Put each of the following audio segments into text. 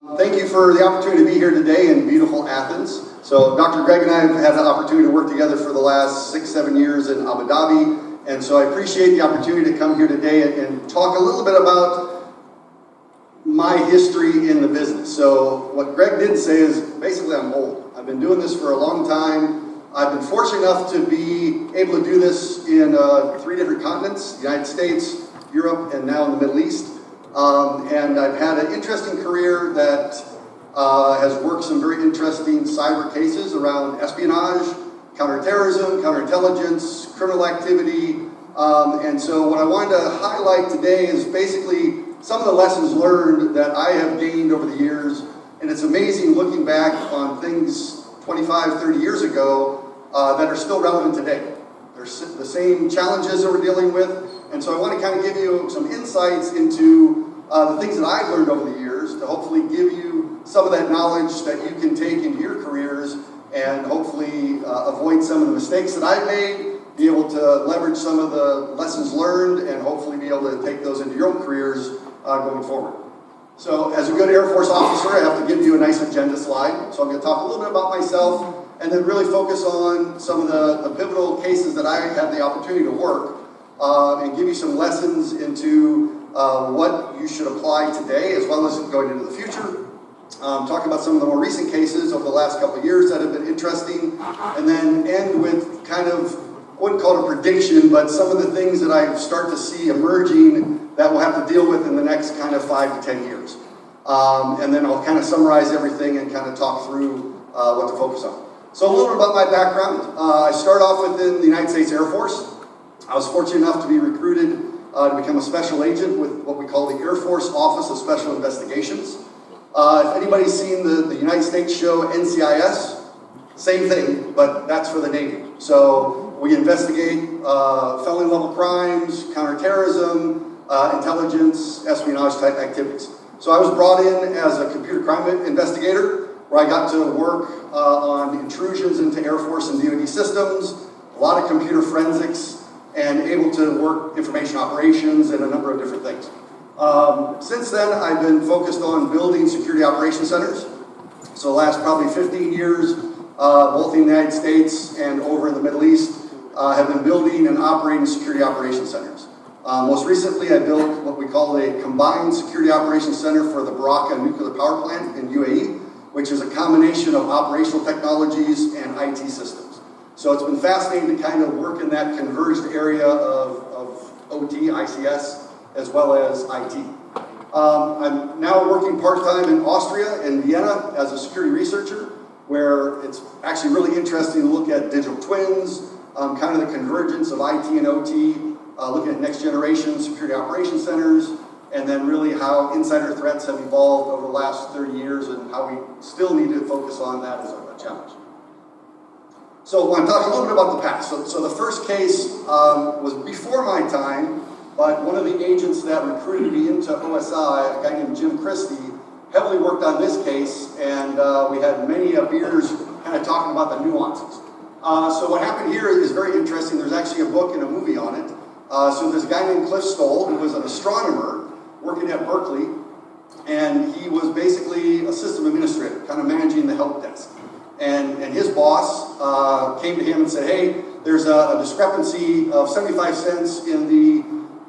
Thank you for the opportunity to be here today in beautiful Athens. So Dr. Greg and I have had the opportunity to work together for the last 6-7 years in Abu Dhabi, and so I appreciate the opportunity to come here today and talk a little bit about my history in the business. So what Greg did say is basically I'm old. I've been doing this for a long time. I've been fortunate enough to be able to do this in 3 different continents: the United States, Europe, and now in the Middle East. And I've had an interesting career that has worked some very interesting cyber cases around espionage, counterterrorism, counterintelligence, criminal activity. And so what I wanted to highlight today is basically some of the lessons learned that I have gained over the years. And it's amazing looking back on things 25, 30 years ago that are still relevant today. They're the same challenges that we're dealing with. And so I want to kind of give you some insights into the things that I've learned over the years to hopefully give you some of that knowledge that you can take into your careers and hopefully avoid some of the mistakes that I've made, be able to leverage some of the lessons learned, and hopefully be able to take those into your own careers going forward. So as a good Air Force officer, I have to give you a nice agenda slide. So I'm going to talk a little bit about myself and then really focus on some of the pivotal cases that I had the opportunity to work and give you some lessons into what you should apply today as well as going into the future. Talk about some of the more recent cases over the last couple of years that have been interesting, and then end with kind of, I wouldn't call it a prediction, but some of the things that I start to see emerging that we'll have to deal with in the next kind of 5 to 10 years. And then I'll kind of summarize everything and kind of talk through what to focus on. So a little bit about my background. I started off within the United States Air Force. I was fortunate enough to be recruited to become a special agent with what we call the Air Force Office of Special Investigations. If anybody's seen the United States show NCIS, same thing, but that's for the Navy. So we investigate felony level crimes, counterterrorism, intelligence, espionage type activities. So I was brought in as a computer crime investigator, where I got to work on intrusions into Air Force and DoD systems, a lot of computer forensics, and able to work information operations and a number of different things. Since then, I've been focused on building security operations centers. So the last probably 15 years, both in the United States and over in the Middle East, have been building and operating security operations centers. Most recently, I built what we call a combined security operations center for the Baraka nuclear power plant in UAE, which is a combination of operational technologies and IT systems. So it's been fascinating to kind of work in that converged area of OT, ICS, as well as IT. I'm now working part-time in Austria, in Vienna, as a security researcher, where it's actually really interesting to look at digital twins, kind of the convergence of IT and OT, looking at next-generation security operations centers, and then really how insider threats have evolved over the last 30 years and how we still need to focus on that as a challenge. So I want to talk a little bit about the past. So the first case was before my time, but one of the agents that recruited me into OSI, a guy named Jim Christie, heavily worked on this case, and we had many beers kind of talking about the nuances. So what happened here is very interesting. There's actually a book and a movie on it. So there's a guy named Cliff Stoll, who was an astronomer working at Berkeley, and he was basically a system administrator, kind of managing the help desk. And his boss came to him and said, hey, there's a discrepancy of 75 cents in the,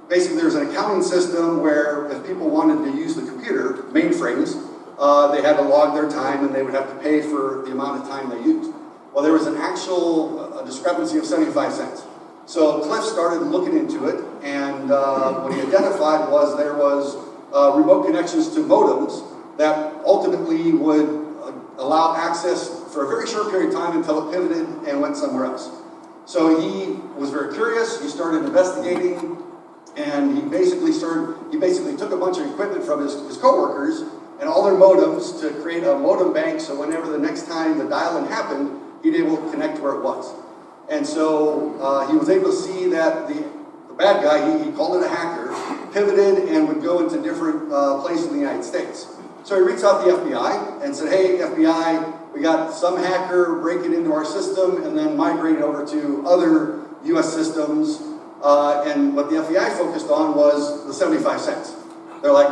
basically there's an accounting system where if people wanted to use the computer, mainframes, they had to log their time and they would have to pay for the amount of time they used. Well, there was an actual discrepancy of 75 cents. So Cliff started looking into it, and what he identified was there was remote connections to modems that ultimately would allow access for a very short period of time until it pivoted and went somewhere else. So he was very curious. He started investigating, and he basically took a bunch of equipment from his coworkers and all their modems to create a modem bank, so whenever the next time the dial-in happened, he'd be able to connect where it was. And so he was able to see that the bad guy, he called it a hacker, pivoted and would go into different places in the United States. So he reached out to the FBI and said, hey, FBI, we got some hacker breaking into our system and then migrating over to other US systems. And what the FBI focused on was the 75 cents. They're like,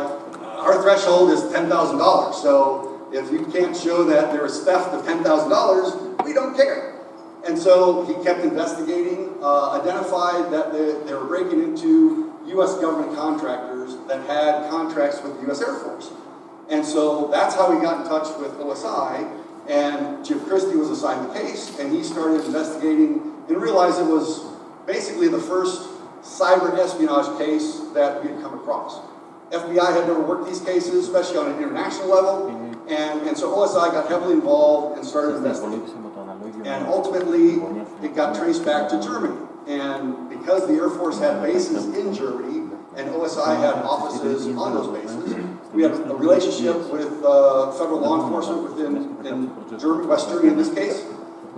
our threshold is $10,000. So if you can't show that there is theft of $10,000, we don't care. And so he kept investigating, identified that they were breaking into U.S. government contractors that had contracts with the U.S. Air Force. And so that's how he got in touch with OSI, and Jim Christie was assigned the case, and he started investigating and realized it was basically the first cyber espionage case that we had come across. FBI had never worked these cases, especially on an international level, and so OSI got heavily involved and started investigating. And ultimately, it got traced back to Germany. And because the Air Force had bases in Germany, and OSI had offices on those bases, we had a relationship with federal law enforcement in Germany, West Germany in this case,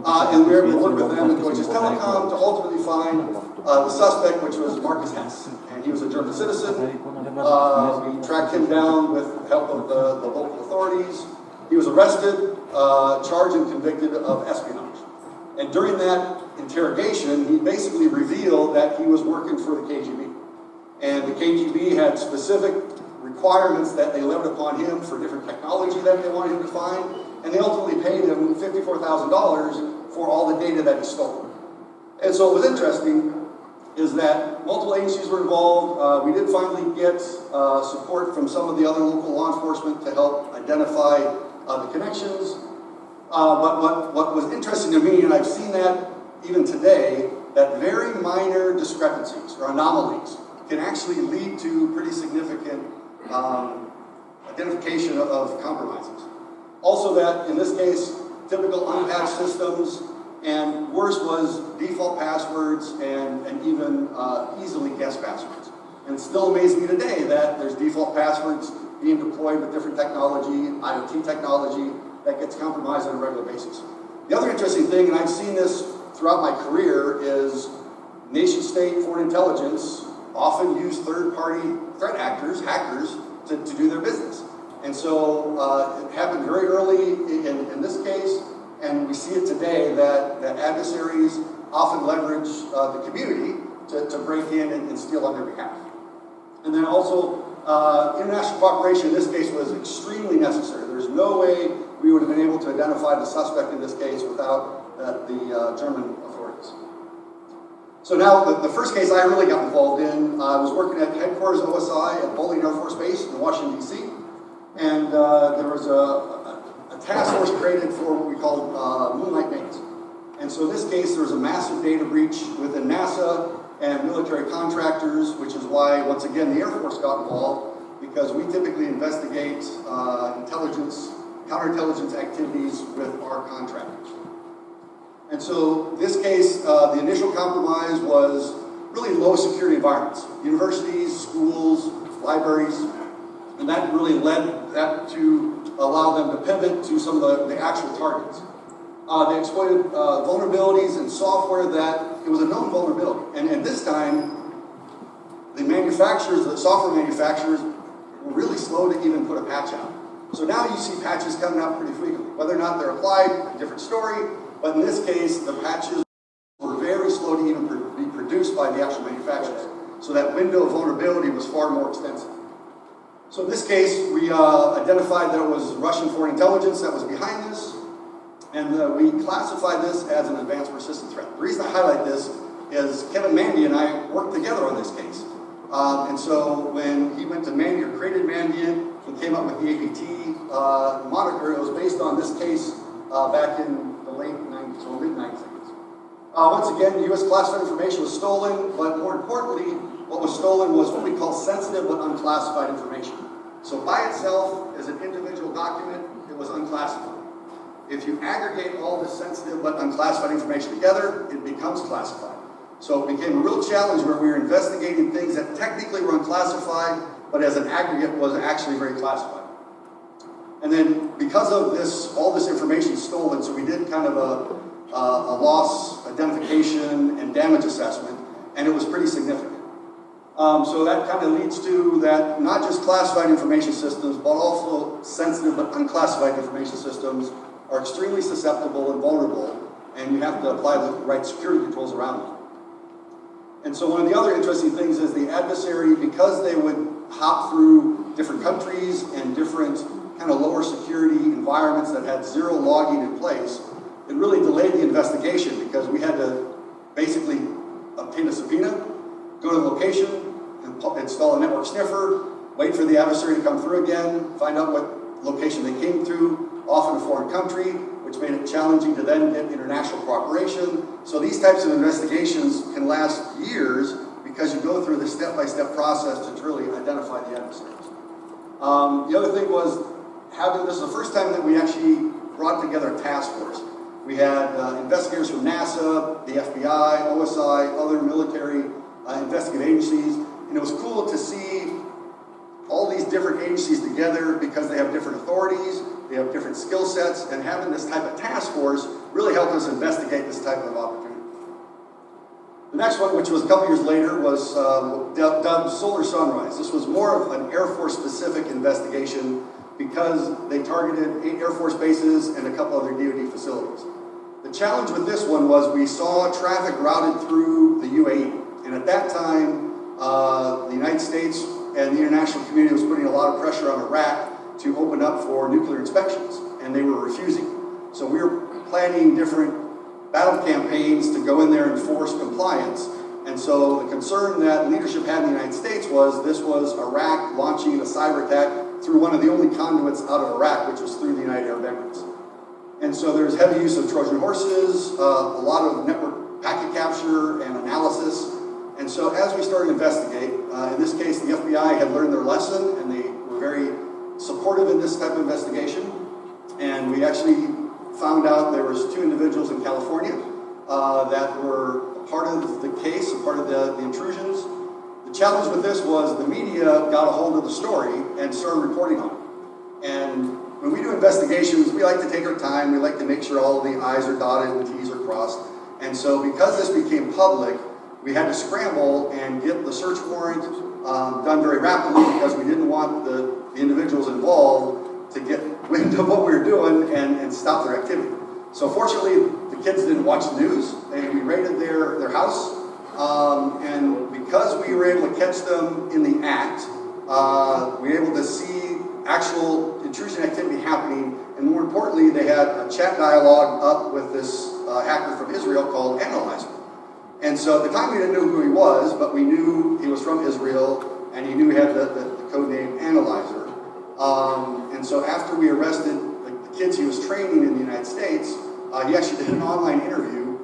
and we were able to work with them and Deutsche Telekom to ultimately find the suspect, which was Marcus Hess, and he was a German citizen. We tracked him down with the help of the local authorities. He was arrested, charged and convicted of espionage. And during that interrogation, he basically revealed that he was working for the KGB. And the KGB had specific requirements that they levied upon him for different technology that they wanted him to find, and they ultimately paid him $54,000 for all the data that he stole. And so what was interesting is that multiple agencies were involved. We did finally get support from some of the other local law enforcement to help identify the connections. But what was interesting to me, and I've seen that even today, that very minor discrepancies or anomalies can actually lead to pretty significant identification of compromises. Also that, in this case, typical unpatched systems, and worse was default passwords and even easily guessed passwords. And it still amazes me today that there's default passwords being deployed with different technology, IoT technology, that gets compromised on a regular basis. The other interesting thing, and I've seen this throughout my career, is nation-state foreign intelligence often use third-party threat actors, hackers, to do their business. And so it happened very early in this case, and we see it today that adversaries often leverage the community to break in and steal on their behalf. And then also, international cooperation in this case was extremely necessary. There's no way we would have been able to identify the suspect in this case without the German authorities. So now, the first case I really got involved in, I was working at headquarters of OSI at Bolling Air Force Base in Washington, D.C., and there was a task force created for what we called moonlight mates. And so in this case, there was a massive data breach within NASA and military contractors, which is why, once again, the Air Force got involved, because we typically investigate counterintelligence activities with our contractors. And so this case, the initial compromise was really low security environments, universities, schools, libraries, and that really led that to allow them to pivot to some of the actual targets. They exploited vulnerabilities in software that it was a known vulnerability. And this time, the manufacturers, the software manufacturers, were really slow to even put a patch out. So now you see patches coming out pretty frequently. Whether or not they're applied, a different story, but in this case, the patches were very slow to even be produced by the actual manufacturers. So that window of vulnerability was far more extensive. So in this case, we identified that it was Russian foreign intelligence that was behind this, and we classified this as an advanced persistent threat. The reason I highlight this is Kevin Mandy and I worked together on this case. And so when he went to Mandiant, created Mandiant, he came up with the APT moniker. It was based on this case back in the late 90s, or mid-90s. Once again, U.S. classified information was stolen, but more importantly, what was stolen was what we call sensitive but unclassified information. So by itself, as an individual document, it was unclassified. If you aggregate all this sensitive but unclassified information together, it becomes classified. So it became a real challenge where we were investigating things that technically were unclassified, but as an aggregate was actually very classified. And then because of this, all this information stolen, so we did kind of a loss identification and damage assessment, and it was pretty significant. So that kind of leads to that not just classified information systems, but also sensitive but unclassified information systems are extremely susceptible and vulnerable, and you have to apply the right security controls around them. And so one of the other interesting things is the adversary, because they would hop through different countries and different kind of lower security environments that had zero logging in place, it really delayed the investigation because we had to basically obtain a subpoena, go to the location, install a network sniffer, wait for the adversary to come through again, find out what location they came through, often a foreign country, which made it challenging to then get international cooperation. So these types of investigations can last years because you go through the step-by-step process to really identify the adversaries. The other thing was, this is the first time that we actually brought together a task force. We had investigators from NASA, the FBI, OSI, other military investigative agencies, and it was cool to see all these different agencies together because they have different authorities, they have different skill sets, and having this type of task force really helped us investigate this type of opportunity. The next one, which was a couple years later, was dubbed Solar Sunrise. This was more of an Air Force specific investigation because they targeted 8 Air Force bases and a couple other DoD facilities. The challenge with this one was we saw traffic routed through the UAE, and at that time, the United States and the international community was putting a lot of pressure on Iraq to open up for nuclear inspections, and they were refusing. So we were planning different battle campaigns to go in there and force compliance. And so the concern that leadership had in the United States was this was Iraq launching a cyber attack through one of the only conduits out of Iraq, which was through the United Arab Emirates. And so there's heavy use of Trojan horses, a lot of network packet capture and analysis. And so as we started to investigate, in this case the FBI had learned their lesson and they were very supportive in this type of investigation. And we actually found out there was 2 individuals in California that were a part of the case, a part of the intrusions. The challenge with this was the media got a hold of the story and started reporting on it. And when we do investigations, we like to take our time, we like to make sure all of the I's are dotted and T's are crossed. And so because this became public, we had to scramble and get the search warrant done very rapidly because we didn't want the individuals involved to get wind of what we were doing and stop their activity. So fortunately, the kids didn't watch the news, and we raided their house, and because we were able to catch them in the act, we were able to see actual intrusion activity happening, and more importantly, they had a chat dialogue up with this hacker from Israel called Analyzer. And so at the time we didn't know who he was, but we knew he was from Israel, and he knew he had the code name Analyzer. And so after we arrested the kids he was training in the United States, he actually did an online interview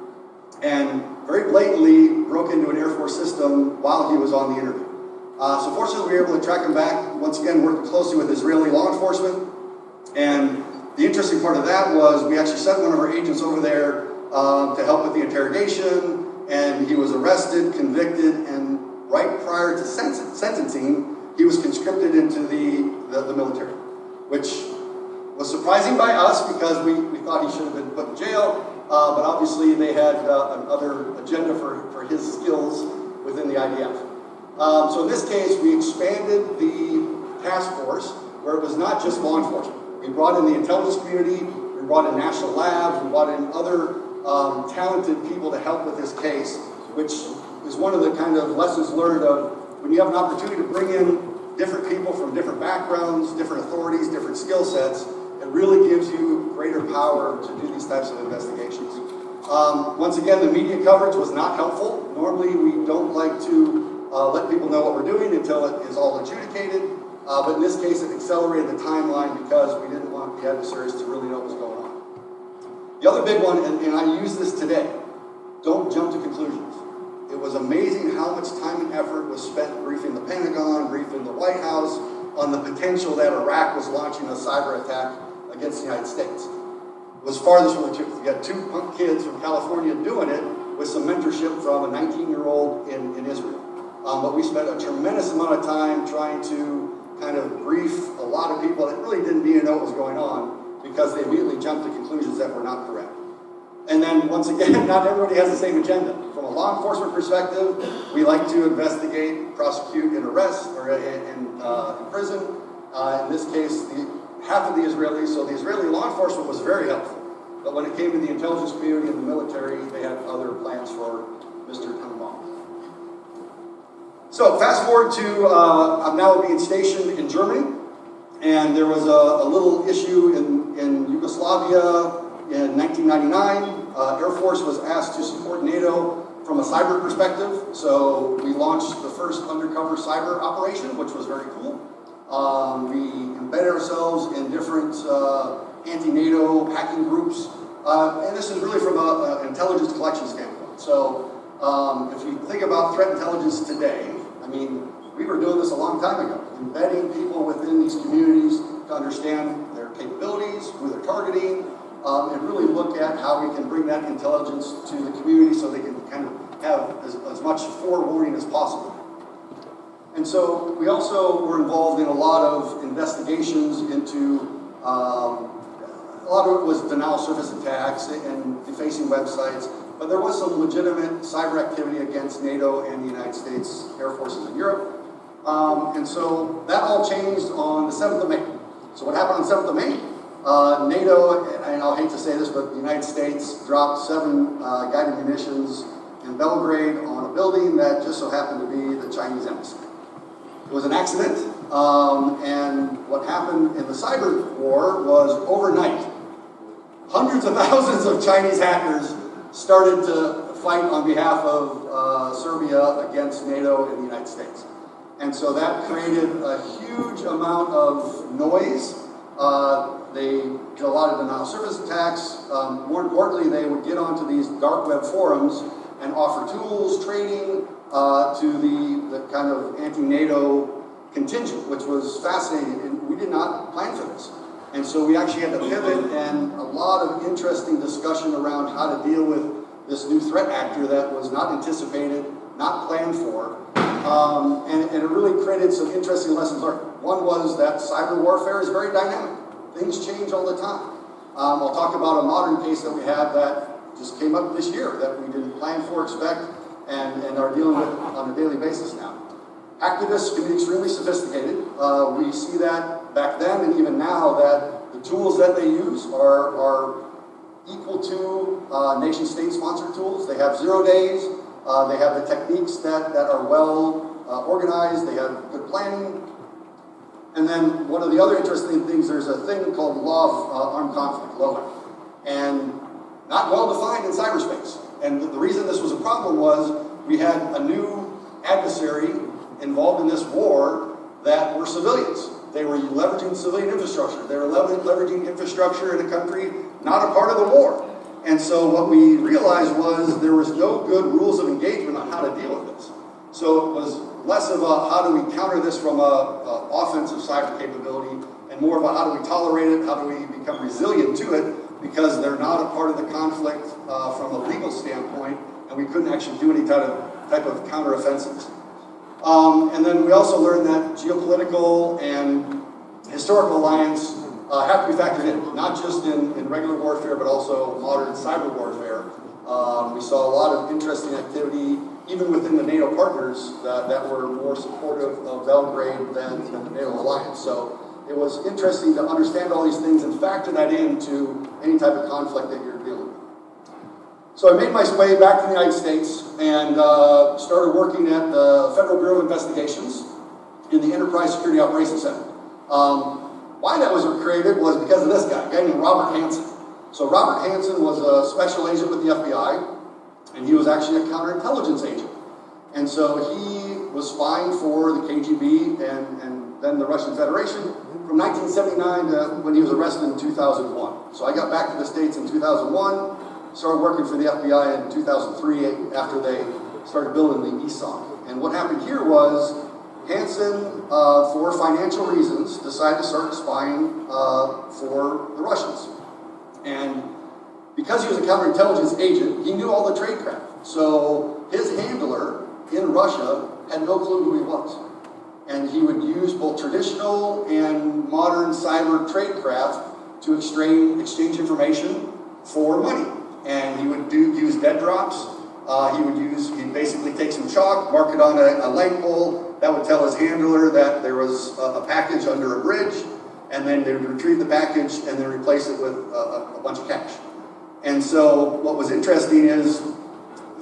and very blatantly broke into an Air Force system while he was on the interview. So fortunately we were able to track him back, once again working closely with Israeli law enforcement. And the interesting part of that was we actually sent one of our agents over there to help with the interrogation, and he was arrested, convicted, and right prior to sentencing, he was conscripted into the military, which was surprising by us because we thought he should have been put in jail, but obviously they had another agenda for his skills within the IDF. So in this case, we expanded the task force where it was not just law enforcement. We brought in the intelligence community, we brought in national labs, we brought in other talented people to help with this case, which is one of the kind of lessons learned of when you have an opportunity to bring in different people from different backgrounds, different authorities, different skill sets, it really gives you greater power to do these types of investigations. Once again, the media coverage was not helpful. Normally we don't like to let people know what we're doing until it is all adjudicated, but in this case it accelerated the timeline because we didn't want the adversaries to really know what was going on. The other big one, and I use this today, don't jump to conclusions. It was amazing how much time and effort was spent briefing the Pentagon, briefing the White House on the potential that Iraq was launching a cyber attack against the United States. It was farthest from the truth. You got 2 punk kids from California doing it with some mentorship from a 19-year-old in Israel. But we spent a tremendous amount of time trying to kind of brief a lot of people that really didn't even know what was going on because they immediately jumped to conclusions that were not correct. And then, once again, not everybody has the same agenda. From a law enforcement perspective, we like to investigate, prosecute, and arrest, or in prison. In this case, half of the Israelis, so the Israeli law enforcement was very helpful. But when it came to the intelligence community and the military, they had other plans for Mr. Tannenbaum. So fast forward to, I'm now being stationed in Germany, and there was a little issue in Yugoslavia in 1999. Air Force was asked to support NATO from a cyber perspective, so we launched the first undercover cyber operation, which was very cool. We embedded ourselves in different anti-NATO hacking groups, and this is really from an intelligence collection standpoint. So if you think about threat intelligence today, I mean, we were doing this a long time ago, embedding people within these communities to understand their capabilities, who they're targeting, and really look at how we can bring that intelligence to the community so they can kind of have as much forewarning as possible. And so we also were involved in a lot of investigations into, a lot of it was denial of service attacks and defacing websites, but there was some legitimate cyber activity against NATO and the United States Air Forces in Europe. And so that all changed on the 7th of May. So what happened on the 7th of May? NATO, and I'll hate to say this, but the United States dropped 7 guided munitions in Belgrade on a building that just so happened to be the Chinese embassy. It was an accident, and what happened in the cyber war was overnight, hundreds of thousands of Chinese hackers started to fight on behalf of Serbia against NATO and the United States. And so that created a huge amount of noise. They did a lot of denial of service attacks. More importantly, they would get onto these dark web forums and offer tools, training to the kind of anti-NATO contingent, which was fascinating. And we did not plan for this. And so we actually had to pivot, and a lot of interesting discussion around how to deal with this new threat actor that was not anticipated, not planned for. And it really created some interesting lessons learned. One was that cyber warfare is very dynamic. Things change all the time. I'll talk about a modern case that we have that just came up this year that we didn't plan for, expect, and are dealing with on a daily basis now. Activists can be extremely sophisticated. We see that back then and even now that the tools that they use are equal to nation-state sponsored tools. They have 0 days. They have the techniques that are well organized. They have good planning. And then one of the other interesting things, there's a thing called law of armed conflict, LOAC, and not well defined in cyberspace. And the reason this was a problem was we had a new adversary involved in this war that were civilians. They were leveraging civilian infrastructure. They were leveraging infrastructure in a country not a part of the war. And so what we realized was there was no good rules of engagement on how to deal with this. So it was less of a how do we counter this from a offensive cyber capability and more about how do we tolerate it, how do we become resilient to it, because they're not a part of the conflict from a legal standpoint, and we couldn't actually do any type of counteroffensives. And then we also learned that geopolitical and historical alliance have to be factored in, not just in regular warfare, but also modern cyber warfare. We saw a lot of interesting activity, even within the NATO partners, that were more supportive of Belgrade than the NATO alliance. So it was interesting to understand all these things and factor that into any type of conflict that you're dealing with. So I made my way back to the United States and started working at the Federal Bureau of Investigations in the Enterprise Security Operations Center. Why that was created was because of this guy, a guy named Robert Hansen. So Robert Hansen was a special agent with the FBI, and he was actually a counterintelligence agent. And so he was spying for the KGB and then the Russian Federation from 1979 to when he was arrested in 2001. So I got back to the States in 2001, started working for the FBI in 2003 after they started building the ESOC. And what happened here was Hansen, for financial reasons, decided to start spying for the Russians. And because he was a counterintelligence agent, he knew all the tradecraft. So his handler in Russia had no clue who he was. And he would use both traditional and modern cyber tradecraft to exchange information for money. And he would use dead drops. He'd basically take some chalk, mark it on a light pole. That would tell his handler that there was a package under a bridge, and then they would retrieve the package and then replace it with a bunch of cash. And so what was interesting is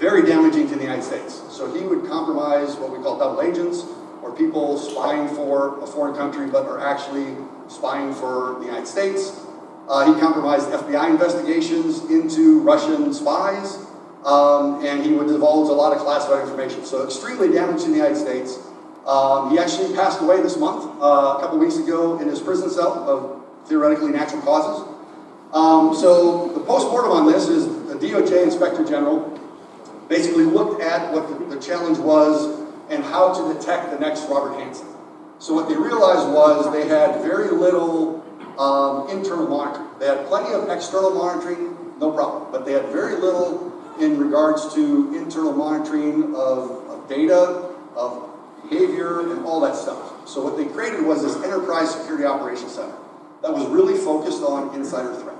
very damaging to the United States. So he would compromise what we call double agents, or people spying for a foreign country but are actually spying for the United States. He compromised FBI investigations into Russian spies, and he would divulge a lot of classified information. So extremely damaging to the United States. He actually passed away this month, a couple weeks ago, in his prison cell of theoretically natural causes. So the postmortem on this is the DOJ Inspector General basically looked at what the challenge was and how to detect the next Robert Hansen. So what they realized was they had very little internal monitoring. They had plenty of external monitoring, no problem, but they had very little in regards to internal monitoring of data, of behavior, and all that stuff. So what they created was this Enterprise Security Operations Center that was really focused on insider threat.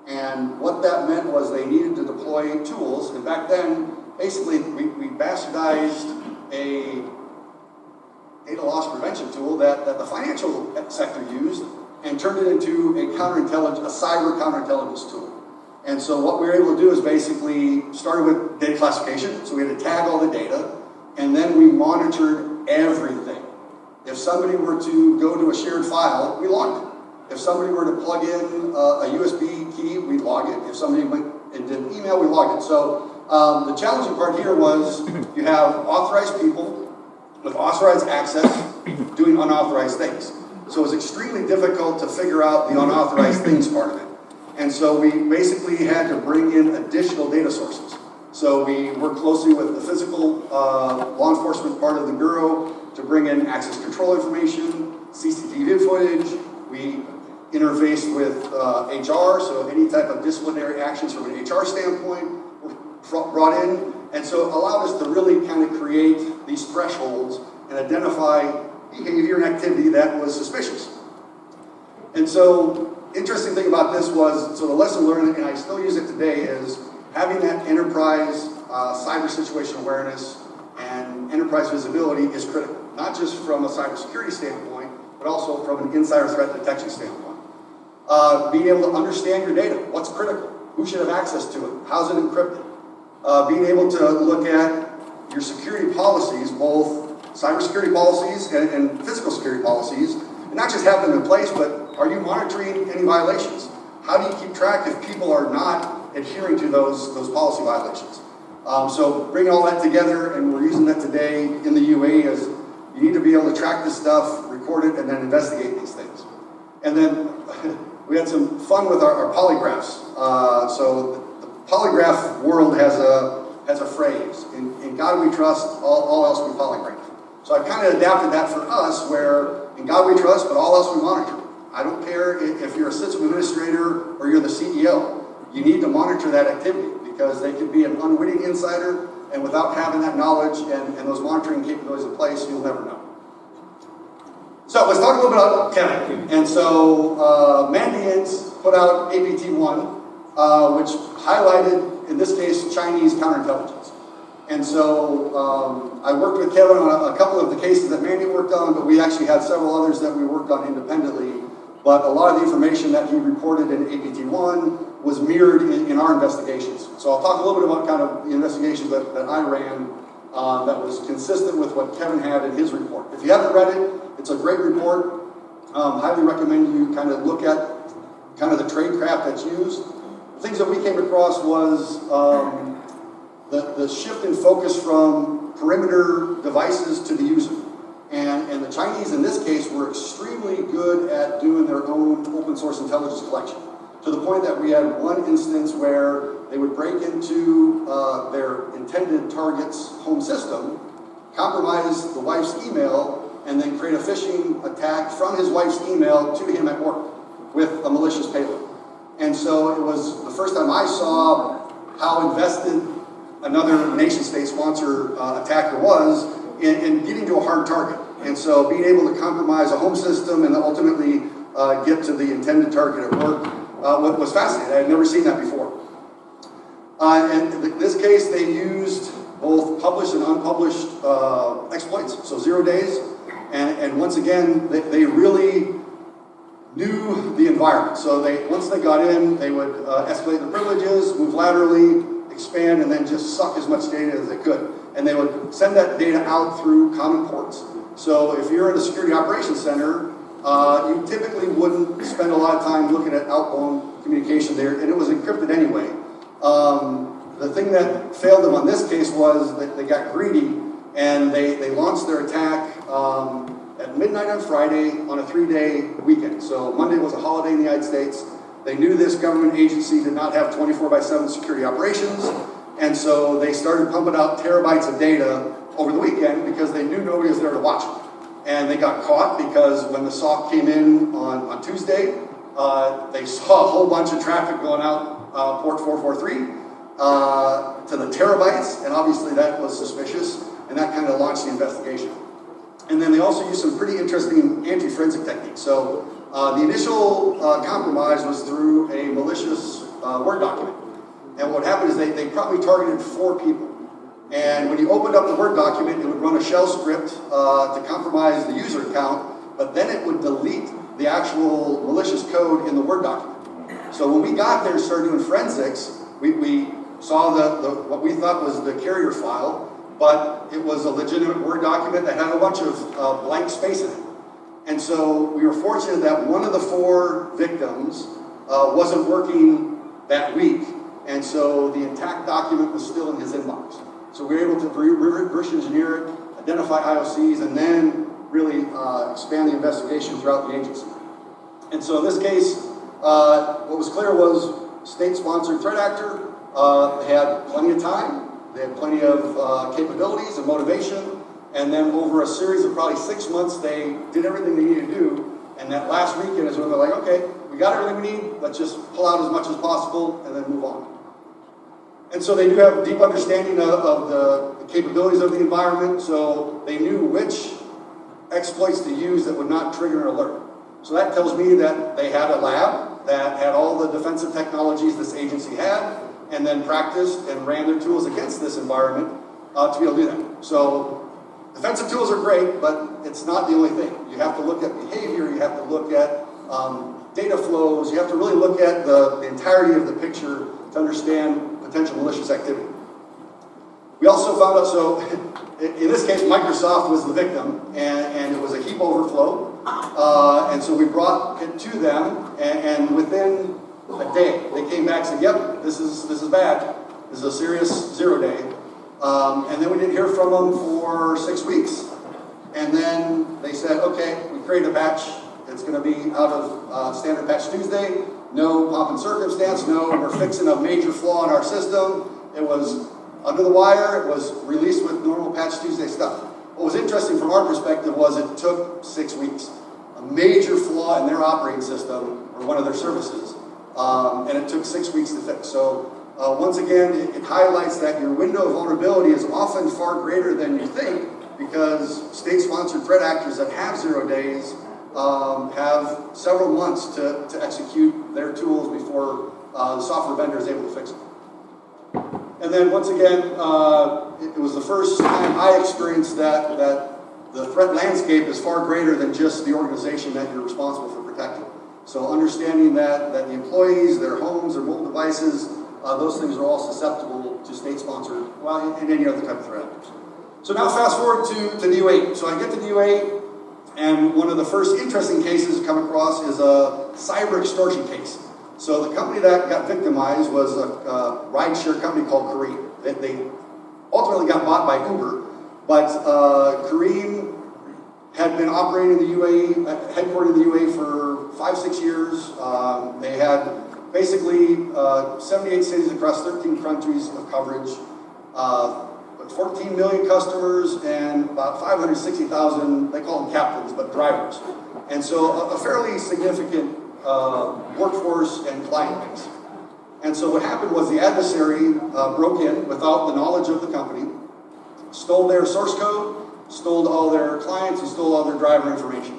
And what that meant was they needed to deploy tools, and back then, basically, we bastardized a data loss prevention tool that the financial sector used and turned it into a cyber counterintelligence tool. And so what we were able to do is basically started with data classification, so we had to tag all the data, and then we monitored everything. If somebody were to go to a shared file, we logged it. If somebody were to plug in a USB key, we log it. If somebody went and did an email, we logged it. So the challenging part here was you have authorized people with authorized access doing unauthorized things. So it was extremely difficult to figure out the unauthorized things part of it. And so we basically had to bring in additional data sources. So we worked closely with the physical law enforcement part of the Bureau to bring in access control information, CCTV footage. We interfaced with HR, so any type of disciplinary actions from an HR standpoint were brought in. And so it allowed us to really kind of create these thresholds and identify behavior and activity that was suspicious. And so, interesting thing about this was, so the lesson learned, and I still use it today, is having that enterprise cyber situation awareness and enterprise visibility is critical, not just from a cybersecurity standpoint, but also from an insider threat detection standpoint. Being able to understand your data, what's critical, who should have access to it, how's it encrypted. Being able to look at your security policies, both cybersecurity policies and physical security policies, and not just have them in place, but are you monitoring any violations? How do you keep track if people are not adhering to those policy violations? So bringing all that together, and we're using that today in the UAE, is you need to be able to track this stuff, record it, and then investigate these things. And then we had some fun with our polygraphs. So the polygraph world has a phrase, in God we trust, all else we polygraph. So I kind of adapted that for us, where in God we trust, but all else we monitor. I don't care if you're a system administrator or you're the CEO. You need to monitor that activity, because they could be an unwitting insider, and without having that knowledge and those monitoring capabilities in place, you'll never know. So let's talk a little bit about Kevin. And so Mandiant put out APT1, which highlighted, in this case, Chinese counterintelligence. And so I worked with Kevin on a couple of the cases that Mandiant worked on, but we actually had several others that we worked on independently. But a lot of the information that he reported in APT1 was mirrored in our investigations. So I'll talk a little bit about kind of the investigations that I ran that was consistent with what Kevin had in his report. If you haven't read it, it's a great report. Highly recommend you kind of look at kind of the tradecraft that's used. The things that we came across was the shift in focus from perimeter devices to the user. And the Chinese, in this case, were extremely good at doing their own open source intelligence collection, to the point that we had one instance where they would break into their intended target's home system, compromise the wife's email, and then create a phishing attack from his wife's email to him at work with a malicious payload. And so it was the first time I saw how invested another nation-state sponsor attacker was in getting to a hard target. And so being able to compromise a home system and ultimately get to the intended target at work was fascinating. I had never seen that before. And in this case, they used both published and unpublished exploits, so 0 days. And once again, they really knew the environment. So once they got in, they would escalate the privileges, move laterally, expand and then just suck as much data as they could. And they would send that data out through common ports. So if you're in a security operations center, you typically wouldn't spend a lot of time looking at outbound communication there, and it was encrypted anyway. The thing that failed them on this case was that they got greedy, and they launched their attack at midnight on Friday on a 3-day weekend. So Monday was a holiday in the United States. They knew this government agency did not have 24/7 security operations, and so they started pumping out terabytes of data over the weekend because they knew nobody was there to watch them. And they got caught because when the SOC came in on Tuesday, they saw a whole bunch of traffic going out port 443 to the terabytes, and obviously that was suspicious, and that kind of launched the investigation. And then they also used some pretty interesting anti-forensic techniques. So the initial compromise was through a malicious Word document. And what happened is they probably targeted 4 people. And when you opened up the Word document, it would run a shell script to compromise the user account, but then it would delete the actual malicious code in the Word document. So when we got there and started doing forensics, we saw what we thought was the carrier file, but it was a legitimate Word document that had a bunch of blank space in it. And so we were fortunate that one of the 4 victims wasn't working that week, and so the intact document was still in his inbox. So we were able to reverse engineer it, identify IOCs, and then really expand the investigation throughout the agency. And so in this case, what was clear was state-sponsored threat actor. They had plenty of time, they had plenty of capabilities and motivation, and then over a series of probably 6 months, they did everything they needed to do. And that last weekend is when they're like, okay, we got everything we need, let's just pull out as much as possible and then move on. And so they do have a deep understanding of the capabilities of the environment, so they knew which exploits to use that would not trigger an alert. So that tells me that they had a lab that had all the defensive technologies this agency had, and then practiced and ran their tools against this environment to be able to do that. So defensive tools are great, but it's not the only thing. You have to look at behavior, you have to look at data flows, you have to really look at the entirety of the picture to understand potential malicious activity. We also found out, so in this case, Microsoft was the victim, and it was a heap overflow. And so we brought it to them, and within a day, they came back and said, yep, this is bad. This is a serious 0 day. And then we didn't hear from them for 6 weeks. And then they said, okay, we created a patch. It's going to be out of standard patch Tuesday. No pomp and circumstance. No, we're fixing a major flaw in our system. It was under the wire. It was released with normal patch Tuesday stuff. What was interesting from our perspective was it took 6 weeks. A major flaw in their operating system, or one of their services, and it took 6 weeks to fix. So once again, it highlights that your window of vulnerability is often far greater than you think, because state-sponsored threat actors that have 0 days have several months to execute their tools before the software vendor is able to fix them. And then once again, it was the first time I experienced that the threat landscape is far greater than just the organization that you're responsible for protecting. So understanding that the employees, their homes, their mobile devices, those things are all susceptible to state-sponsored, well, and any other type of threat actors. So now fast forward to DU8. So I get to DU8, and one of the first interesting cases to come across is a cyber extortion case. So the company that got victimized was a rideshare company called Kareem. They ultimately got bought by Uber, but Kareem had been operating in the UAE, headquartered in the UAE for 5-6 years. They had basically 78 cities across 13 countries of coverage, 14 million customers, and about 560,000, they call them captains, but drivers. And so a fairly significant workforce and client base. And so what happened was the adversary broke in without the knowledge of the company, stole their source code, stole all their clients, and stole all their driver information.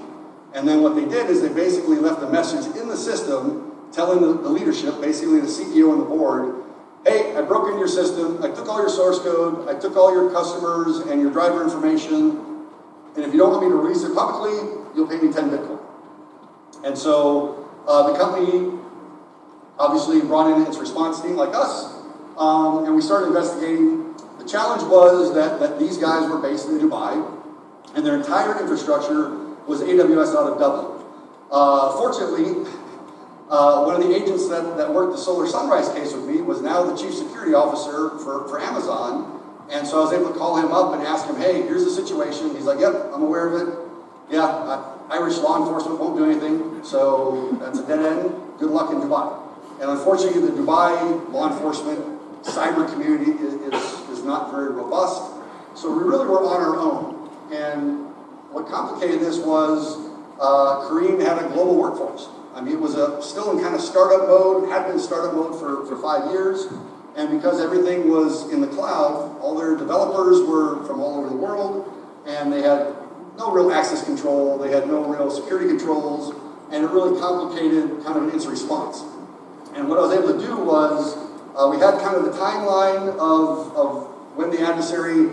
And then what they did is they basically left a message in the system telling the leadership, basically the CEO and the board, hey, I broke into your system, I took all your source code, I took all your customers and your driver information, and if you don't want me to release it publicly, you'll pay me 10 Bitcoin. And so the company obviously brought in its response team like us, and we started investigating. The challenge was that these guys were based in Dubai, and their entire infrastructure was AWS out of Dublin. Fortunately, one of the agents that worked the Solar Sunrise case with me was now the chief security officer for Amazon, and so I was able to call him up and ask him, hey, here's the situation. He's like, yep, I'm aware of it. Yeah, Irish law enforcement won't do anything, so that's a dead end. Good luck in Dubai. And unfortunately, the Dubai law enforcement cyber community is not very robust, so we really were on our own. And what complicated this was Kareem had a global workforce. I mean, it was still in kind of startup mode, had been startup mode for 5 years, and because everything was in the cloud, all their developers were from all over the world, and they had no real access control, they had no real security controls, and it really complicated kind of an instant response. And what I was able to do was, we had kind of the timeline of when the adversary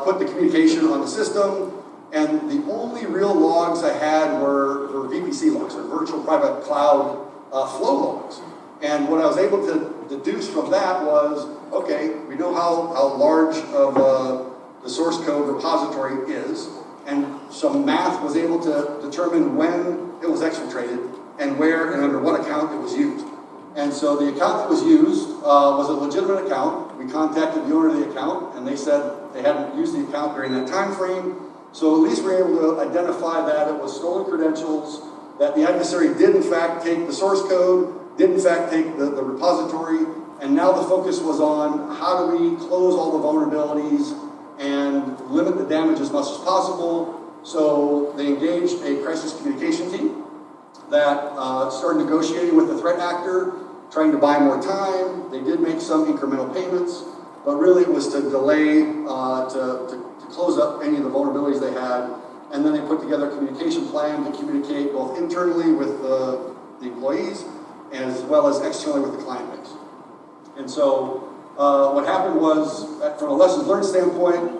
put the communication on the system, and the only real logs I had were VPC logs, or virtual private cloud flow logs. And what I was able to deduce from that was, okay, we know how large of the source code repository is, and some math was able to determine when it was exfiltrated and where and under what account it was used. And so the account that was used was a legitimate account. We contacted the owner of the account, and they said they hadn't used the account during that time frame. So at least we were able to identify that it was stolen credentials, that the adversary did in fact take the source code, did in fact take the repository, and now the focus was on how do we close all the vulnerabilities and limit the damage as much as possible. So they engaged a crisis communication team that started negotiating with the threat actor, trying to buy more time. They did make some incremental payments, but really it was to delay, to close up any of the vulnerabilities they had. And then they put together a communication plan to communicate both internally with the employees as well as externally with the client base. And so what happened was, from a lessons learned standpoint,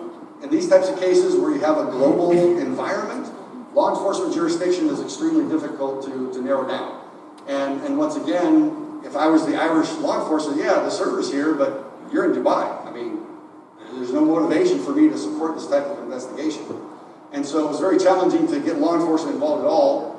in these types of cases where you have a global environment, law enforcement jurisdiction is extremely difficult to narrow down. And once again, if I was the Irish law enforcement, yeah, the server's here, but you're in Dubai. I mean, there's no motivation for me to support this type of investigation. And so it was very challenging to get law enforcement involved at all.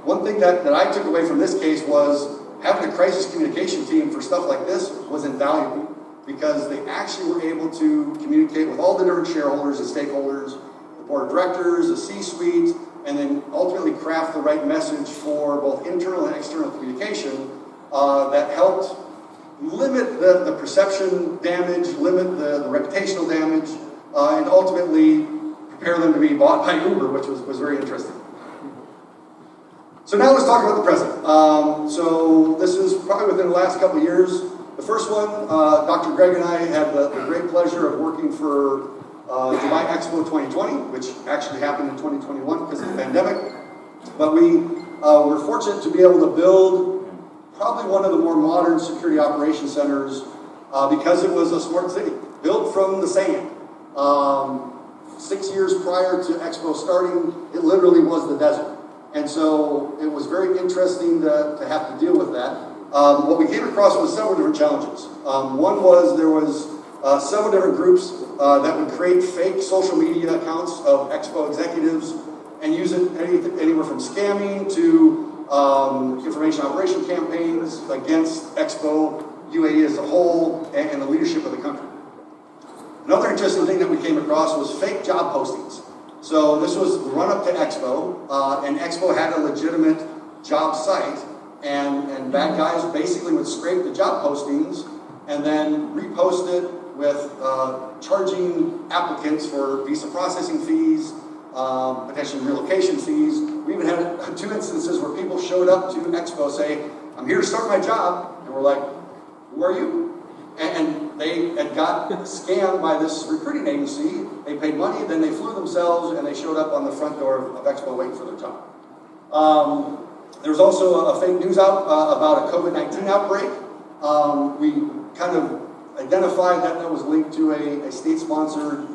One thing that I took away from this case was having a crisis communication team for stuff like this was invaluable, because they actually were able to communicate with all the different shareholders and stakeholders, the board of directors, the C-suite, and then ultimately craft the right message for both internal and external communication that helped limit the perception damage, limit the reputational damage, and ultimately prepare them to be bought by Uber, which was very interesting. So now let's talk about the present. So this is probably within the last couple of years. The first one, Dr. Greg and I had the great pleasure of working for Dubai Expo 2020, which actually happened in 2021 because of the pandemic. But we were fortunate to be able to build probably one of the more modern security operations centers because it was a smart city, built from the sand. 6 years prior to Expo starting, it literally was the desert. And so it was very interesting to have to deal with that. What we came across was several different challenges. One was there was several different groups that would create fake social media accounts of Expo executives and use it anywhere from scamming to information operation campaigns against Expo, UAE as a whole, and the leadership of the country. Another interesting thing that we came across was fake job postings. So this was the run-up to Expo, and Expo had a legitimate job site, and bad guys basically would scrape the job postings and then repost it with charging applicants for visa processing fees, potentially relocation fees. We even had 2 instances where people showed up to Expo saying, I'm here to start my job, and we're like, who are you? And they had got scammed by this recruiting agency. They paid money, then they flew themselves, and they showed up on the front door of Expo waiting for their job. There was also a fake news out about a COVID-19 outbreak. We kind of identified that was linked to a state-sponsored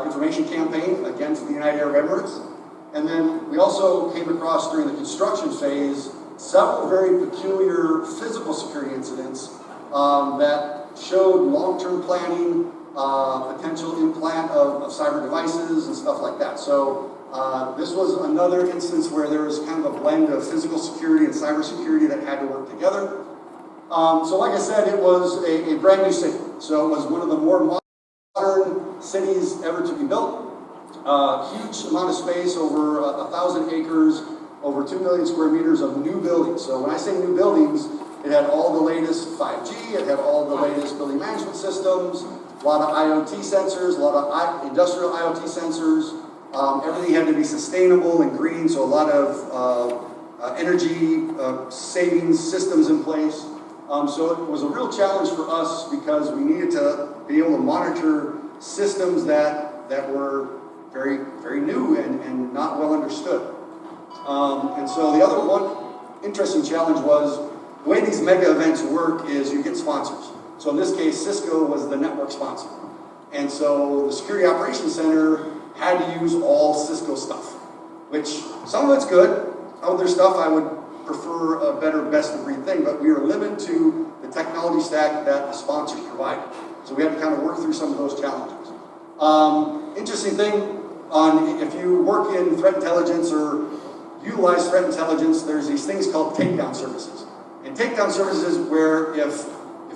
information campaign against the United Arab Emirates. And then we also came across, during the construction phase, several very peculiar physical security incidents that showed long-term planning, potential implant of cyber devices and stuff like that. So this was another instance where there was kind of a blend of physical security and cyber security that had to work together. So like I said, it was a brand new city. So it was one of the more modern cities ever to be built. Huge amount of space, over 1,000 acres, over 2 million square meters of new buildings. So when I say new buildings, it had all the latest 5G, it had all the latest building management systems, a lot of IoT sensors, a lot of industrial IoT sensors. Everything had to be sustainable and green, so a lot of energy savings systems in place. So it was a real challenge for us because we needed to be able to monitor systems that were very, very new and not well understood. And so the other one interesting challenge was the way these mega events work is you get sponsors. So in this case, Cisco was the network sponsor. And so the Security Operations Center had to use all Cisco stuff, which some of it's good. Other stuff I would prefer a better best-of-breed thing, but we were limited to the technology stack that the sponsors provided. So we had to kind of work through some of those challenges. Interesting thing, if you work in threat intelligence or utilize threat intelligence, there's these things called takedown services. And takedown services where if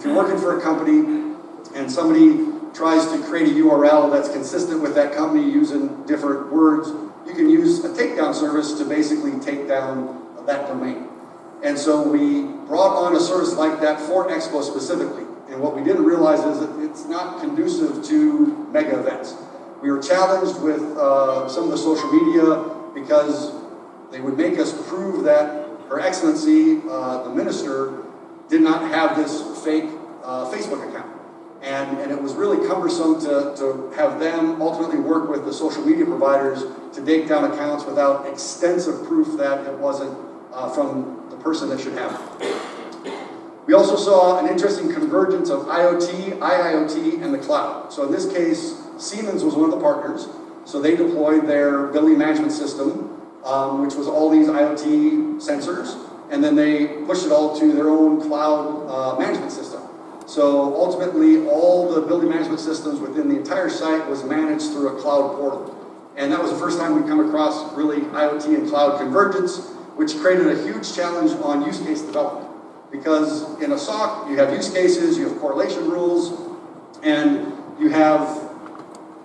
you're working for a company and somebody tries to create a URL that's consistent with that company using different words, you can use a takedown service to basically take down that domain. And so we brought on a service like that for Expo specifically. And what we didn't realize is that it's not conducive to mega events. We were challenged with some of the social media because they would make us prove that Her Excellency, the minister, did not have this fake Facebook account. And it was really cumbersome to have them ultimately work with the social media providers to take down accounts without extensive proof that it wasn't from the person that should have it. We also saw an interesting convergence of IoT, IIoT, and the cloud. So in this case, Siemens was one of the partners. So they deployed their building management system, which was all these IoT sensors, and then they pushed it all to their own cloud management system. So ultimately, all the building management systems within the entire site was managed through a cloud portal. And that was the first time we'd come across really IoT and cloud convergence, which created a huge challenge on use case development. Because in a SOC, you have use cases, you have correlation rules, and you have,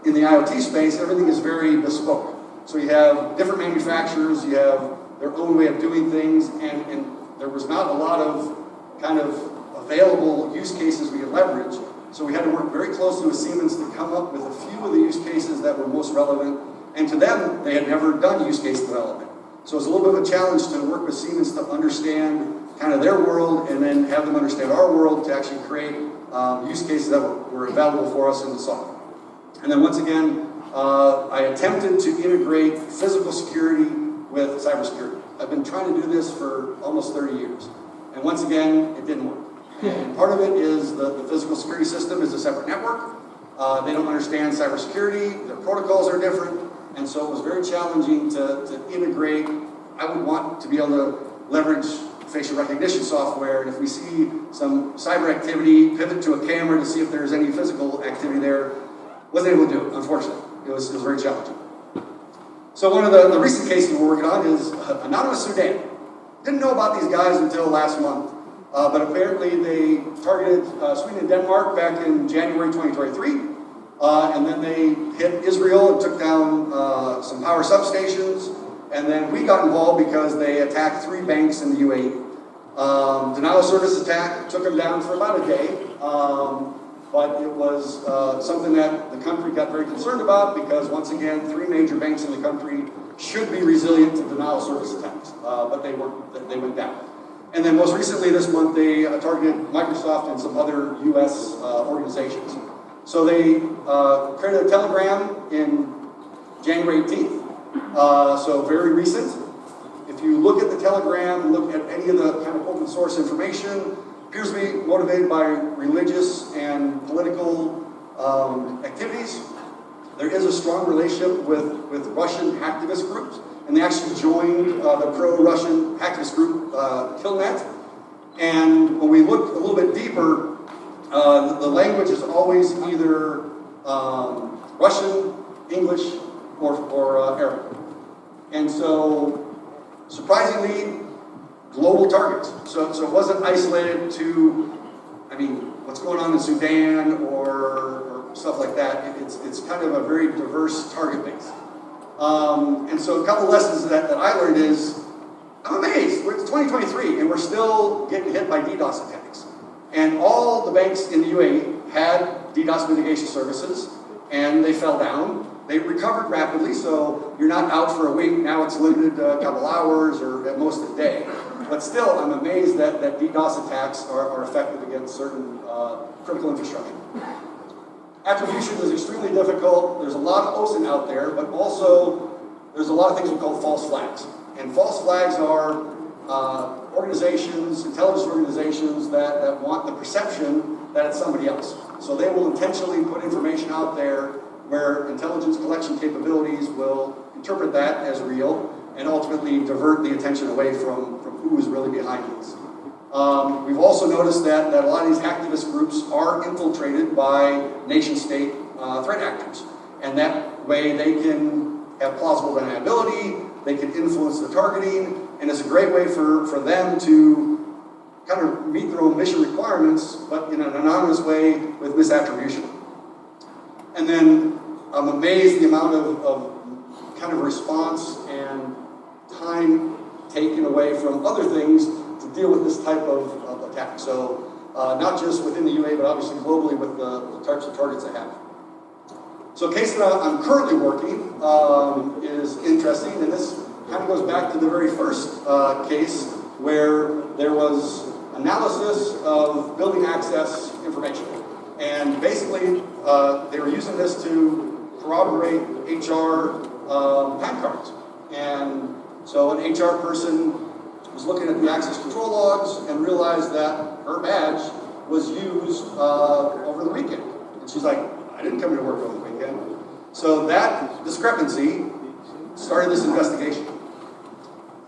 in the IoT space, everything is very bespoke. So you have different manufacturers, you have their own way of doing things, and there was not a lot of kind of available use cases we could leverage. So we had to work very closely with Siemens to come up with a few of the use cases that were most relevant. And to them, they had never done use case development. So it was a little bit of a challenge to work with Siemens to understand kind of their world and then have them understand our world to actually create use cases that were available for us in the SOC. And then once again, I attempted to integrate physical security with cybersecurity. I've been trying to do this for almost 30 years. And once again, it didn't work. And part of it is the physical security system is a separate network. They don't understand cybersecurity. Their protocols are different. And so it was very challenging to integrate. I would want to be able to leverage facial recognition software. And if we see some cyber activity, pivot to a camera to see if there's any physical activity there. Wasn't able to do it, unfortunately. It was very challenging. So one of the recent cases we're working on is Anonymous Sudan. Didn't know about these guys until last month. But apparently they targeted Sweden and Denmark back in January 2023. And then they hit Israel and took down some power substations. And then we got involved because they attacked 3 banks in the UAE. Denial of service attack took them down for about a day. But it was something that the country got very concerned about because, once again, 3 major banks in the country should be resilient to denial of service attacks. But they went down. And then most recently this month, they targeted Microsoft and some other US organizations. So they created a telegram in January 18th. So very recent. If you look at the telegram and look at any of the kind of open source information, appears to be motivated by religious and political activities. There is a strong relationship with Russian activist groups. And they actually joined the pro-Russian activist group, Killnet. And when we looked a little bit deeper, The language is always either Russian, English, or Arabic. And so, surprisingly, global targets. So it wasn't isolated to, I mean, what's going on in Sudan or stuff like that. It's kind of a very diverse target base. And so a couple lessons that I learned is, I'm amazed. It's 2023 and we're still getting hit by DDoS attacks. And all the banks in the UAE had DDoS mitigation services and they fell down. They recovered rapidly, so you're not out for a week. Now it's limited a couple hours or at most a day. But still, I'm amazed that DDoS attacks are effective against certain critical infrastructure. Attribution is extremely difficult. There's a lot of OSINT out there, but also there's a lot of things we call false flags. And false flags are organizations, intelligence organizations that want the perception that it's somebody else. So they will intentionally put information out there where intelligence collection capabilities will interpret that as real and ultimately divert the attention away from who is really behind this. We've also noticed that a lot of these activist groups are infiltrated by nation-state threat actors. And that way they can have plausible deniability, they can influence the targeting, and it's a great way for them to kind of meet their own mission requirements, but in an anonymous way with misattribution. And then I'm amazed the amount of kind of response and time taken away from other things to deal with this type of attack. So not just within the UAE, but obviously globally with the types of targets they have. So a case that I'm currently working is interesting, and this kind of goes back to the very first case where there was analysis of building access information. And basically, they were using this to corroborate HR time cards. And so an HR person was looking at the access control logs and realized that her badge was used over the weekend. And she's like, I didn't come to work over the weekend. So that discrepancy started this investigation.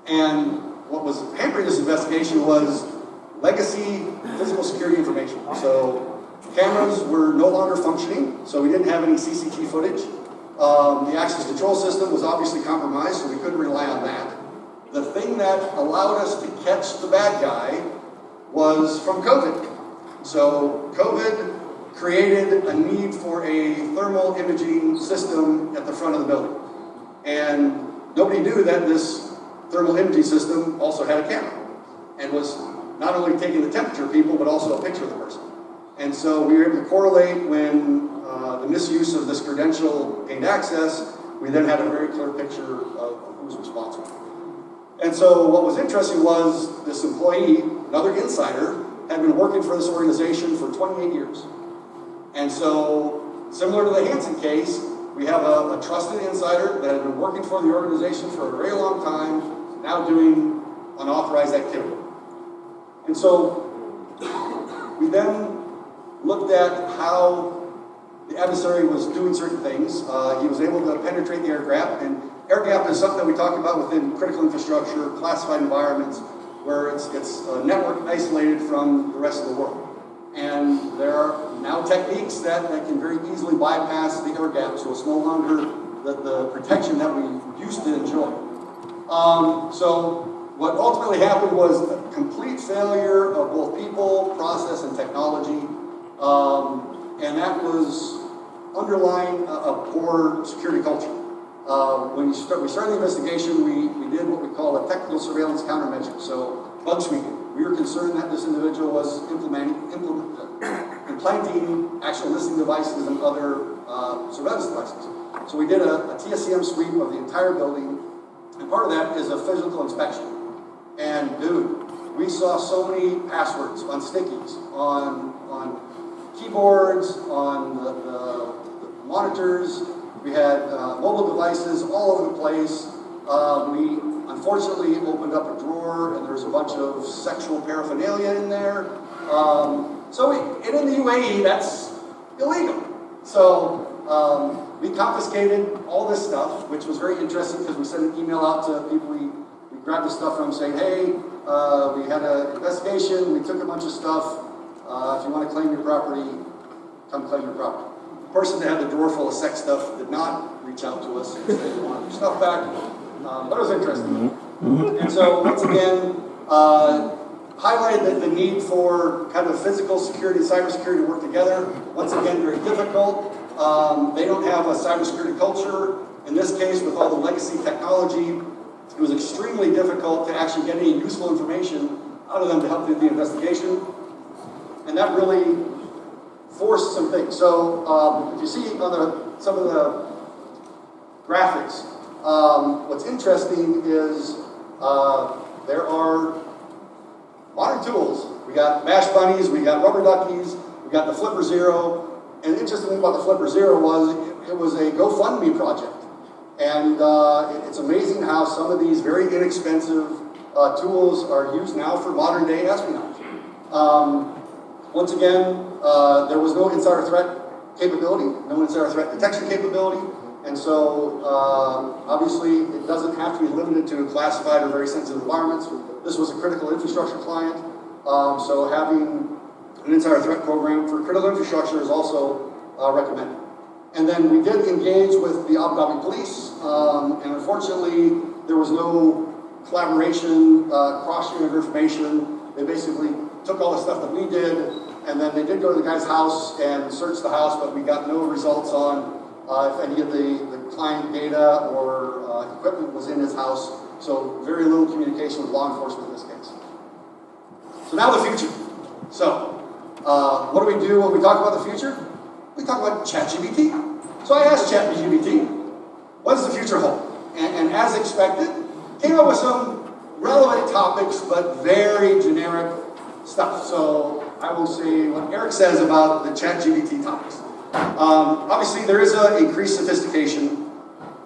And what was hampering this investigation was legacy physical security information. So cameras were no longer functioning, so we didn't have any CCTV footage. The access control system was obviously compromised, so we couldn't rely on that. The thing that allowed us to catch the bad guy was from COVID. So COVID created a need for a thermal imaging system at the front of the building. And nobody knew that this thermal imaging system also had a camera and was not only taking the temperature of people, but also a picture of the person. And so we were able to correlate when the misuse of this credential gained access, we then had a very clear picture of who was responsible. And so what was interesting was this employee, another insider, had been working for this organization for 28 years. And so, similar to the Hansen case, we have a trusted insider that had been working for the organization for a very long time, now doing unauthorized activity. And so, we then looked at how the adversary was doing certain things. He was able to penetrate the air gap, and air gap is something that we talk about within critical infrastructure, classified environments, where it's a network isolated from the rest of the world. And there are now techniques that can very easily bypass the air gap, so it's no longer the protection that we used to enjoy. So what ultimately happened was a complete failure of both people, process, and technology. And that was underlying a poor security culture. When we started the investigation, we did what we call a technical surveillance countermeasure, so bug sweeping. We were concerned that this individual was implanting actual listening devices and other surveillance devices. So we did a TSCM sweep of the entire building, and part of that is a physical inspection. And dude, we saw so many passwords on stickies, on keyboards, on the monitors. We had mobile devices all over the place. We unfortunately opened up a drawer and there's a bunch of sexual paraphernalia in there. And in the UAE, that's illegal. So we confiscated all this stuff, which was very interesting because we sent an email out to people we grabbed the stuff from saying, hey, we had an investigation, we took a bunch of stuff, If you want to claim your property, come claim your property. The person that had the drawer full of sex stuff did not reach out to us and say they wanted their stuff back, but it was interesting. And so, once again, highlighted the need for kind of physical security and cybersecurity to work together. Once again, very difficult. They don't have a cybersecurity culture. In this case, with all the legacy technology, it was extremely difficult to actually get any useful information out of them to help do the investigation. And that really forced some things. So if you see on some of the graphics, what's interesting is there are modern tools. We got bash bunnies, we got rubber duckies, we got the Flipper Zero. And the interesting thing about the Flipper Zero was it was a GoFundMe project. And it's amazing how some of these very inexpensive tools are used now for modern day espionage. Once again, there was no insider threat capability, no insider threat detection capability. And so, obviously, it doesn't have to be limited to classified or very sensitive environments. This was a critical infrastructure client, so having an insider threat program for critical infrastructure is also recommended. And then we did engage with the Abu Dhabi police, and unfortunately, there was no collaboration, cross-sharing of information. They basically took all the stuff that we did, and then they did go to the guy's house and search the house, but we got no results on if any of the client data or equipment was in his house. So very little communication with law enforcement in this case. So now the future. So what do we do when we talk about the future? We talk about ChatGPT. So I asked ChatGPT, what does the future hold? And as expected, came up with some relevant topics, but very generic stuff. So I will say what Eric says about the ChatGPT topics. Obviously, there is an increased sophistication.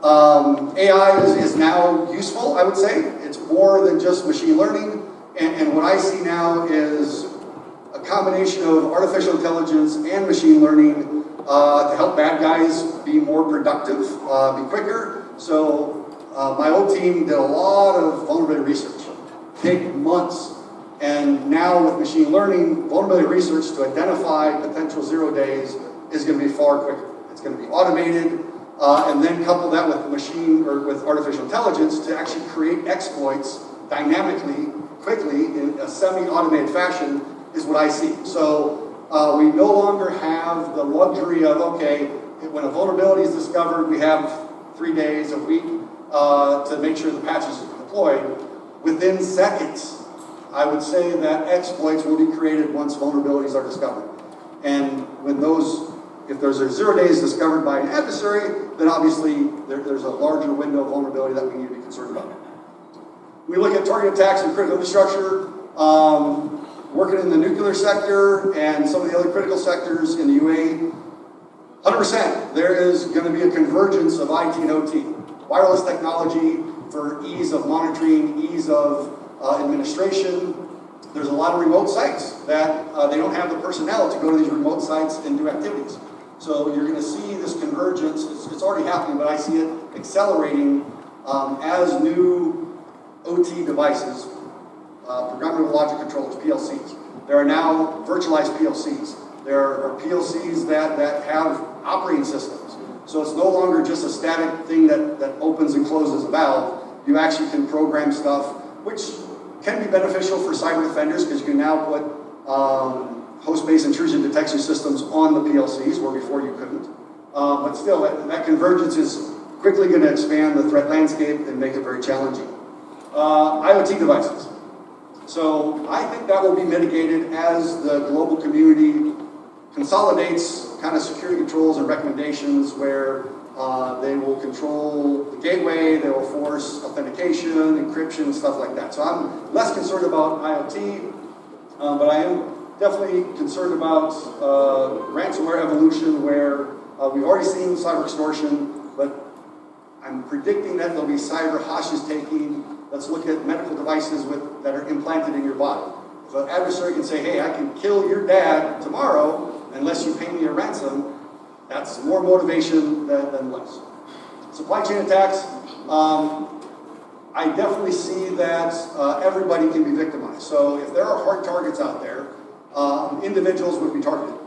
AI is now useful, I would say. It's more than just machine learning. And what I see now is a combination of artificial intelligence and machine learning to help bad guys be more productive, be quicker. So my old team did a lot of vulnerability research, take months. And now with machine learning, vulnerability research to identify potential 0 days is going to be far quicker. It's going to be automated, and then couple that with machine or with artificial intelligence to actually create exploits dynamically, quickly, in a semi-automated fashion is what I see. So we no longer have the luxury of, okay, when a vulnerability is discovered, we have 3 days, a week to make sure the patches are deployed. Within seconds, I would say that exploits will be created once vulnerabilities are discovered. And when if there's a 0 days discovered by an adversary, then obviously there's a larger window of vulnerability that we need to be concerned about. We look at target attacks and critical infrastructure, working in the nuclear sector and some of the other critical sectors in the UAE. 100%, there is going to be a convergence of IT and OT. Wireless technology for ease of monitoring, ease of administration. There's a lot of remote sites that they don't have the personnel to go to these remote sites and do activities. So you're going to see this convergence. It's already happening, but I see it accelerating as new OT devices, programmable logic controllers, PLCs. There are now virtualized PLCs. There are PLCs that have operating systems. So it's no longer just a static thing that opens and closes a valve. You actually can program stuff, which can be beneficial for cyber defenders because you can now put host-based intrusion detection systems on the PLCs where before you couldn't. But still, that convergence is quickly going to expand the threat landscape and make it very challenging. IoT devices. So I think that will be mitigated as the global community consolidates kind of security controls and recommendations where they will control the gateway, they will force authentication, encryption, stuff like that. So I'm less concerned about IoT, but I am definitely concerned about ransomware evolution where we've already seen cyber extortion, but I'm predicting that there'll be cyber hostage taking. Let's look at medical devices that are implanted in your body. So an adversary can say, hey, I can kill your dad tomorrow unless you pay me a ransom. That's more motivation than less. Supply chain attacks, I definitely see that everybody can be victimized. So if there are hard targets out there, individuals would be targeted.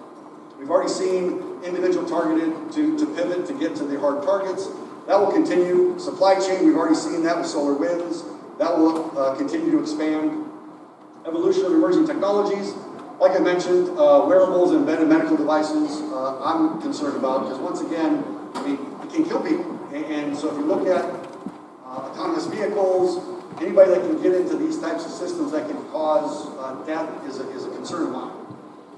We've already seen individual targeted to pivot to get to the hard targets. That will continue. Supply chain, we've already seen that with solar winds. That will continue to expand. Evolution of emerging technologies. Like I mentioned, wearables and embedded medical devices, I'm concerned about because once again, it can kill people. And so if you look at autonomous vehicles, anybody that can get into these types of systems that can cause death is a concern of mine.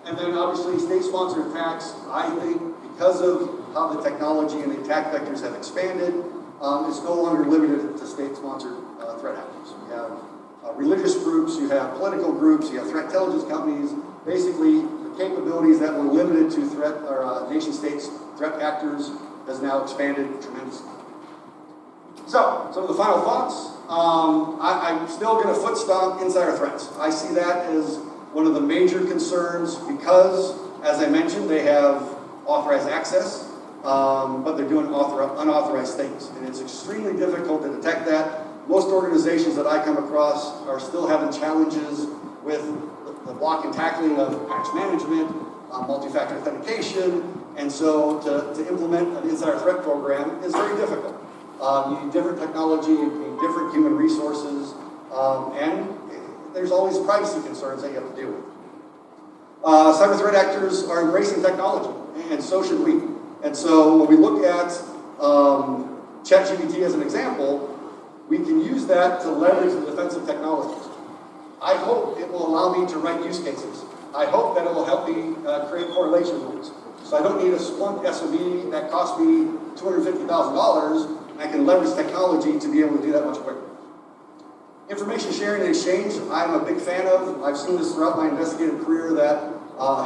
And then obviously state-sponsored attacks, I think because of how the technology and the attack vectors have expanded, it's no longer limited to state-sponsored threat actors. You have religious groups, you have political groups, you have threat intelligence companies. Basically, the capabilities that were limited to threat or nation-states threat actors has now expanded tremendously. So, some of the final thoughts. I'm still going to foot stomp insider threats. I see that as one of the major concerns because, as I mentioned, they have authorized access, but they're doing unauthorized things. And it's extremely difficult to detect that. Most organizations that I come across are still having challenges with the block and tackling of patch management, multi-factor authentication, and so to implement an insider threat program is very difficult. You need different technology, you need different human resources, and there's always privacy concerns that you have to deal with. Cyber threat actors are embracing technology, and so should we. And so when we look at ChatGPT as an example, we can use that to leverage the defensive technologies. I hope it will allow me to write use cases. I hope that it will help me create correlation rules. So I don't need a Splunk SOB that cost me $250,000, and I can leverage technology to be able to do that much quicker. Information sharing and exchange, I'm a big fan of. I've seen this throughout my investigative career that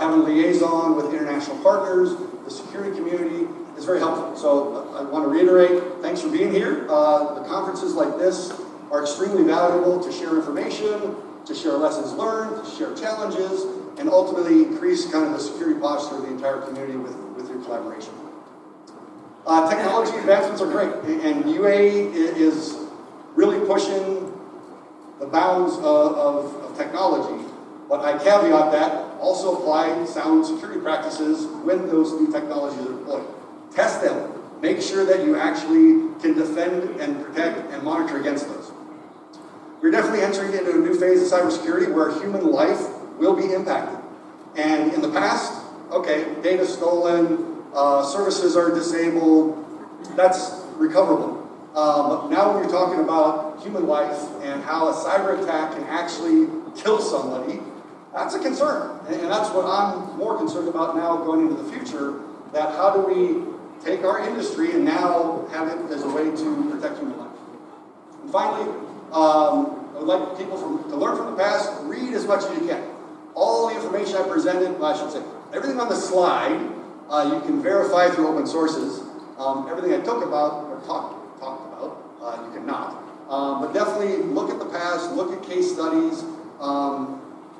having liaison with international partners, the security community, is very helpful. So I want to reiterate, thanks for being here. The conferences like this are extremely valuable to share information, to share lessons learned, to share challenges, and ultimately increase kind of the security posture of the entire community with your collaboration. Technology advancements are great, and UA is really pushing the bounds of technology, but I caveat that, also apply sound security practices when those new technologies are deployed. Test them. Make sure that you actually can defend and protect and monitor against those. We're definitely entering into a new phase of cybersecurity where human life will be impacted. And in the past, okay, data stolen, services are disabled, that's recoverable. But now when you're talking about human life and how a cyber attack can actually kill somebody, that's a concern. And that's what I'm more concerned about now going into the future, that how do we take our industry and now have it as a way to protect human life. And finally, I would like people to learn from the past, read as much as you can. All the information I presented, well, I should say, everything on the slide, you can verify through open sources. Everything I talked about, you cannot. But definitely look at the past, look at case studies.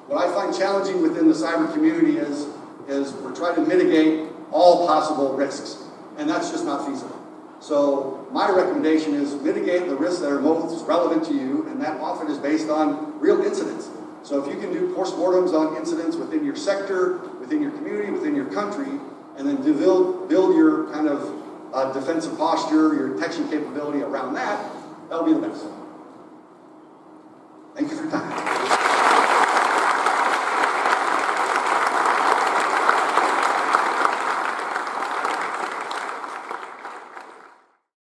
What I find challenging within the cyber community is we're trying to mitigate all possible risks, and that's just not feasible. So my recommendation is mitigate the risks that are most relevant to you, and that often is based on real incidents. So if you can do postmortems on incidents within your sector, within your community, within your country, and then build your kind of defensive posture, your detection capability around that, that'll be the best. Thank you for your time.